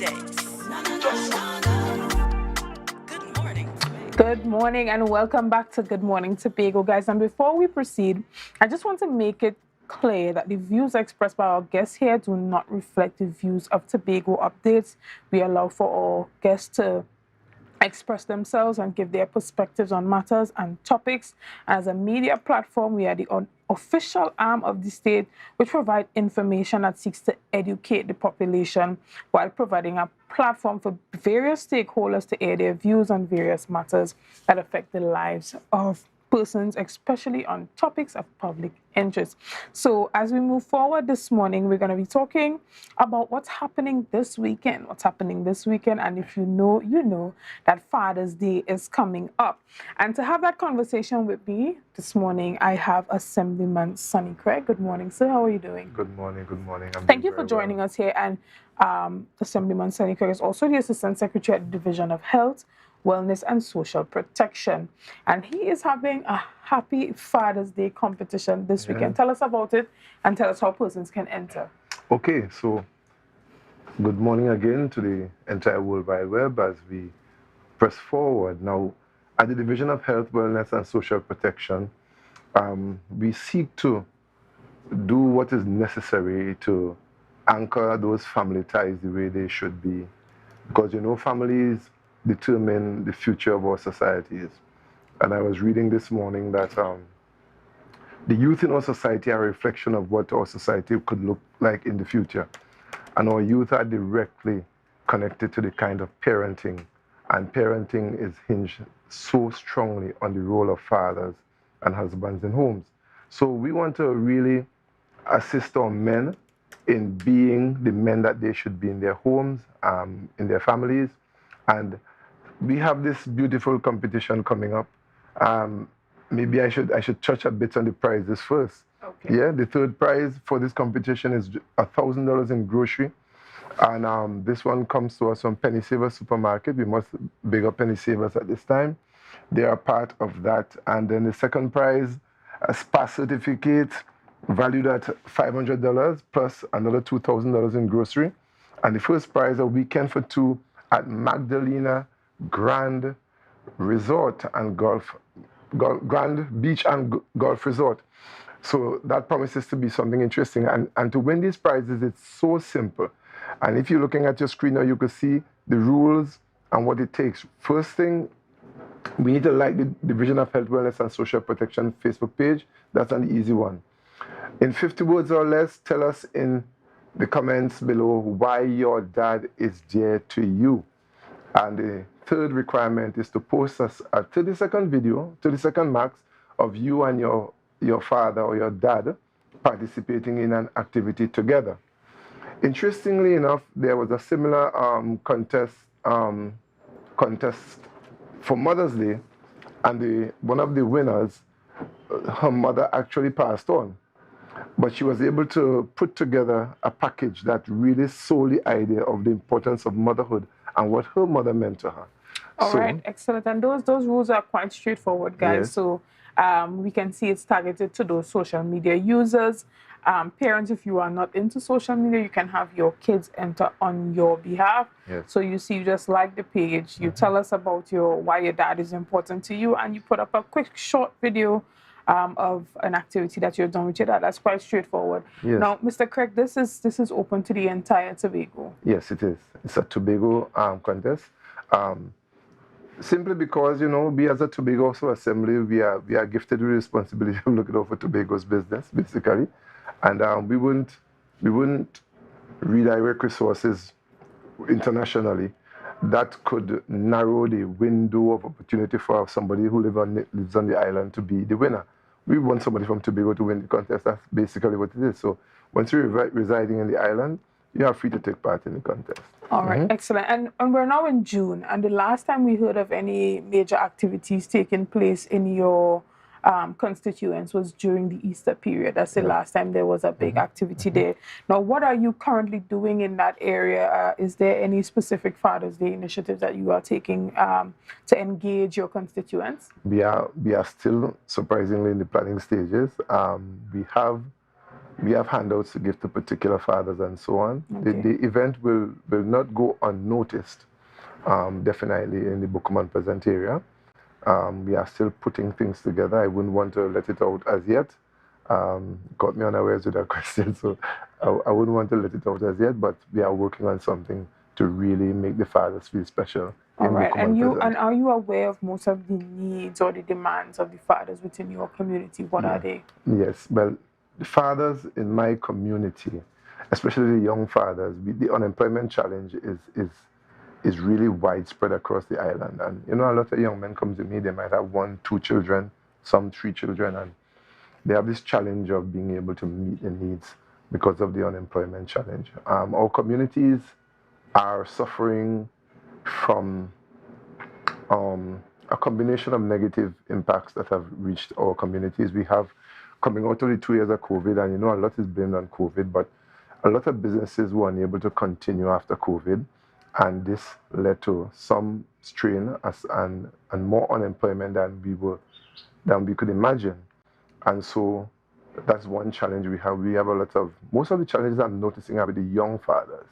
mistakes. Good morning. Good morning and welcome back to Good Morning Tobago, guys. And before we proceed, I just want to make it clear that the views expressed by our guests here do not reflect the views of Tobago Updates. We allow for all guests to express themselves and give their perspectives on matters and topics. As a media platform, we are the official arm of the state which provide information that seeks to educate the population while providing a platform for various stakeholders to air their views on various matters that affect the lives of persons, especially on topics of public interest. So as we move forward this morning, we're going to be talking about what's happening this weekend. And if you know that Father's Day is coming up. And to have that conversation with me this morning, I have Assemblyman Sonny Craig. Good morning, sir. How are you doing? Good morning. Thank you for joining us here. And Assemblyman Sonny Craig is also the Assistant Secretary at the Division of Health, Wellness and Social Protection. And he is having a happy Father's Day competition this weekend. Tell us about it and tell us how persons can enter. Okay, so good morning again to the entire World Wide Web as we press forward. Now, at the Division of Health, Wellness and Social Protection, we seek to do what is necessary to anchor those family ties the way they should be. Because, families determine the future of our societies. And I was reading this morning that the youth in our society are a reflection of what our society could look like in the future. And our youth are directly connected to the kind of parenting. And parenting is hinged so strongly on the role of fathers and husbands in homes. So we want to really assist our men in being the men that they should be in their homes, in their families. And we have this beautiful competition coming up. Maybe I should touch a bit on the prizes first. Okay. Yeah, the third prize for this competition is $1,000 in grocery. And this one comes to us from Penny Savers Supermarket. We must big up Penny Savers at this time. They are part of that. And then the second prize, a spa certificate valued at $500 plus another $2,000 in grocery. And the first prize, a weekend for two at Magdalena Grand Resort and Grand Beach and Golf Resort. So that promises to be something interesting. And to win these prizes, it's so simple. And if you're looking at your screen now, you can see the rules and what it takes. First thing, we need to like the Division of Health, Wellness and Social Protection Facebook page. That's an easy one. In 50 words or less, tell us in the comments below why your dad is dear to you. And the third requirement is to post us a 30-second video, 30-second max, of you and your father or your dad participating in an activity together. Interestingly enough, there was a similar contest for Mother's Day, and one of the winners, her mother actually passed on. But she was able to put together a package that really sold the idea of the importance of motherhood and what her mother meant to her. All right, excellent. And those rules are quite straightforward, guys. Yes. So we can see it's targeted to those social media users. Parents, if you are not into social media, you can have your kids enter on your behalf. Yes. So you see, you just like the page, you tell us about why your dad is important to you, and you put up a quick short video of an activity that you've done with your dad. That's quite straightforward. Yes. Now, Mr. Craig, this is open to the entire Tobago. Yes, it is. It's a Tobago contest. Simply because, we as a Tobago Assembly, we are gifted with the responsibility of looking out for Tobago's business, basically. And we wouldn't redirect resources internationally that could narrow the window of opportunity for somebody who lives on the island to be the winner. We want somebody from Tobago to win the contest. That's basically what it is. So once you're residing in the island, you are free to take part in the contest. All right, excellent. And we're now in June, and the last time we heard of any major activities taking place in your constituents was during the Easter period. That's the last time there was a big activity there. Now, what are you currently doing in that area? Is there any specific Father's Day initiatives that you are taking to engage your constituents? We are still surprisingly in the planning stages. We have We have handouts to give to particular fathers and so on. Okay. The event will not go unnoticed, definitely in the Bukuman Pleasant area. We are still putting things together. I wouldn't want to let it out as yet. Caught me unawares with that question, so I wouldn't want to let it out as yet, but we are working on something to really make the fathers feel special. All right, and are you aware of most of the needs or the demands of the fathers within your community? What are they? Yes, well, the fathers in my community, especially the young fathers, the unemployment challenge is really widespread across the island. And you know, a lot of young men come to me, they might have 1, 2 children, some 3 children, and they have this challenge of being able to meet the needs because of the unemployment challenge. Our communities are suffering from a combination of negative impacts that have reached our communities. We have, coming out of the 2 years of COVID, and you know, a lot is blamed on COVID, but a lot of businesses were unable to continue after COVID, and this led to some strain and more unemployment than we could imagine. And so that's one challenge we have. We have a lot of, most of the challenges I'm noticing are with the young fathers,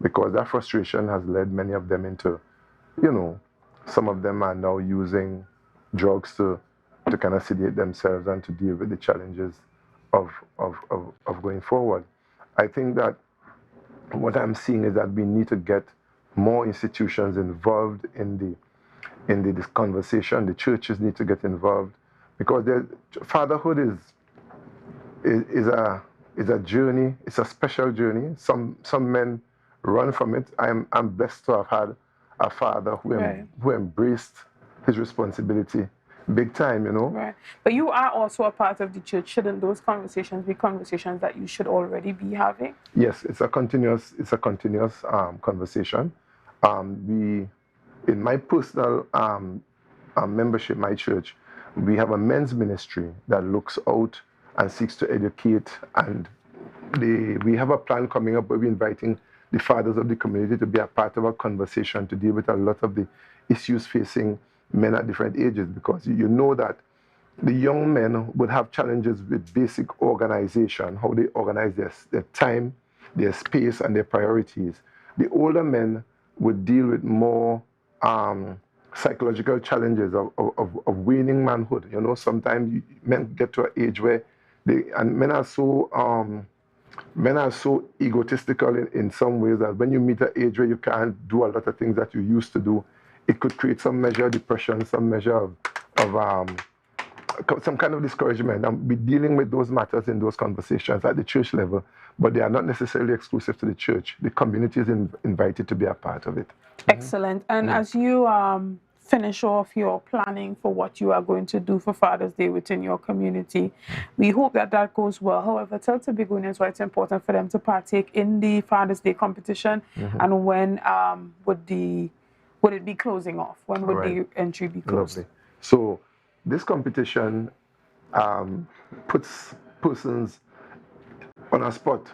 because that frustration has led many of them into, you know, some of them are now using drugs to kind of sedate themselves and to deal with the challenges of going forward. I think that what I'm seeing is that we need to get more institutions involved in this conversation. The churches need to get involved, because fatherhood is a journey. It's a special journey. Some men run from it. I'm blessed to have had a father who embraced his responsibility big time, you know. Right. But you are also a part of the church. Shouldn't those conversations be conversations that you should already be having? Yes, it's a continuous conversation. In my personal membership, my church, we have a men's ministry that looks out and seeks to educate, and we have a plan coming up where we're inviting the fathers of the community to be a part of a conversation to deal with a lot of the issues facing men at different ages, because you know that the young men would have challenges with basic organization, how they organize their time, their space, and their priorities. The older men would deal with more psychological challenges of waning manhood. You know, sometimes men get to an age where men are so egotistical in some ways that when you meet an age where you can't do a lot of things that you used to do, it could create some measure of depression, some measure of some kind of discouragement. And we're dealing with those matters in those conversations at the church level, but they are not necessarily exclusive to the church. The community is invited to be a part of it. Excellent. And as you finish off your planning for what you are going to do for Father's Day within your community, we hope that goes well. However, tell Tobagonians why it's important for them to partake in the Father's Day competition, and when would it be closing off? When would the entry be closed? Lovely. So this competition puts persons on a spot,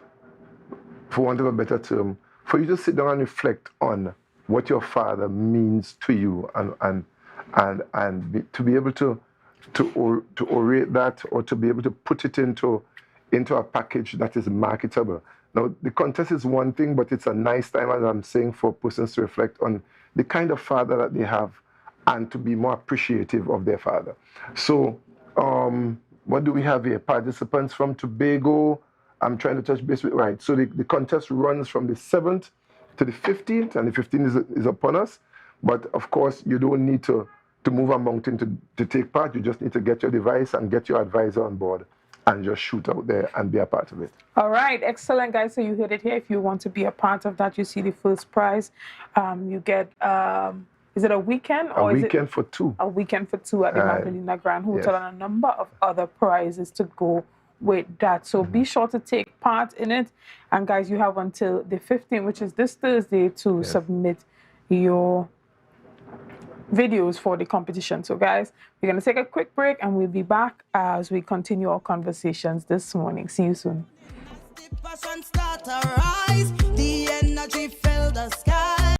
for want of a better term, for you to sit down and reflect on what your father means to you, and to be able to orate that, or to be able to put it into a package that is marketable. Now, the contest is one thing, but it's a nice time, as I'm saying, for persons to reflect on the kind of father that they have and to be more appreciative of their father. So, what do we have here? Participants from Tobago. I'm trying to touch base with, right. So the contest runs from the 7th to the 15th, and the 15th is upon us. But of course, you don't need to move a mountain to take part. You just need to get your device and get your advisor on board and just shoot out there and be a part of it. All right, excellent, guys. So you heard it here. If you want to be a part of that, you see the first prize. You get, is it a weekend? Or a weekend for two. A weekend for two at the Magdalena Grand Hotel, and a number of other prizes to go with that. So be sure to take part in it. And guys, you have until the 15th, which is this Thursday, to submit your videos for the competition. So guys, we're going to take a quick break, and we'll be back as we continue our conversations this morning. See you soon. The passion start to rise, the energy fill the sky.